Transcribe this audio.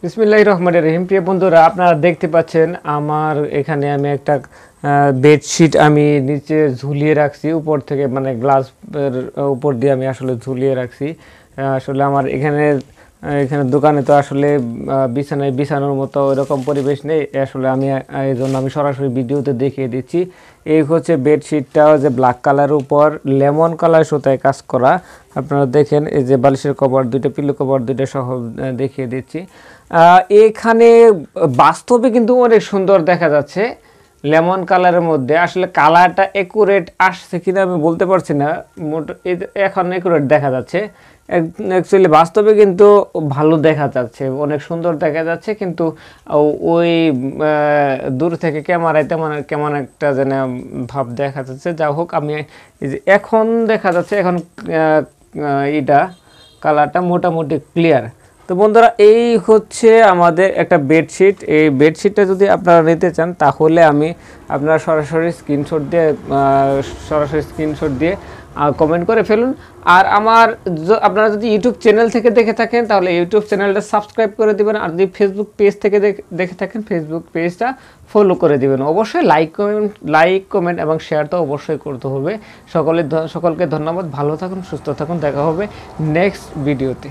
বিসমিল্লাহির রহমানির রহিম। প্রিয় বন্ধুরা, আপনারা দেখতে পাচ্ছেন আমার এখানে আমি একটা বেডশিট আমি নিচে ঝুলিয়ে রাখছি উপর থেকে, মানে গ্লাসের উপর দিয়ে আমি আসলে ঝুলিয়ে রাখছি। আসলে আমার এখানে এখানে দোকানে তো আসলে বিছানায় বিছানোর মতো ওইরকম পরিবেশ নেই। আসলে আমি এই জন্য আমি সরাসরি ভিডিওতে দেখিয়ে দিচ্ছি। এই হচ্ছে বেডশিটটা, যে ব্ল্যাক কালারের উপর লেমন কালার সুতায় কাজ করা। আপনারা দেখেন, এই যে বালিশের কভার দুইটা, পিলো কভার দুইটা সহ দেখিয়ে দিচ্ছি। এখানে বাস্তবে কিন্তু অনেক সুন্দর দেখা যাচ্ছে লেমন কালারের মধ্যে। আসলে কালারটা একুরেট আসছে কিনা আমি বলতে পারছি না, এখন একুরেট দেখা যাচ্ছে। অ্যাকচুয়ালি বাস্তবে কিন্তু ভালো দেখা যাচ্ছে, অনেক সুন্দর দেখা যাচ্ছে, কিন্তু ওই দূর থেকে ক্যামেরায় কেমন একটা যেন ভাব দেখা যাচ্ছে। যা হোক, আমি এখন দেখা যাচ্ছে, এখন এটা কালারটা মোটামুটি ক্লিয়ার। তো বন্ধুরা, এই হচ্ছে আমাদের একটা বেডশিট। এই বেডশিটটা যদি আপনারা নিতে চান তাহলে আমি আপনারা সরাসরি স্ক্রিনশট দিয়ে কমেন্ট করে ফেলুন। আর আপনারা যদি ইউটিউব চ্যানেল থেকে দেখে থাকেন তাহলে ইউটিউব চ্যানেলটা সাবস্ক্রাইব করে দিবেন। আর যদি ফেসবুক পেজ থেকে দেখে থাকেন ফেসবুক পেজটা ফলো করে দিবেন। অবশ্যই লাইক কমেন্ট এবং শেয়ার তো অবশ্যই করতে হবে। সকলকে ধন্যবাদ। ভালো থাকুন, সুস্থ থাকুন। দেখা হবে নেক্সট ভিডিওতে।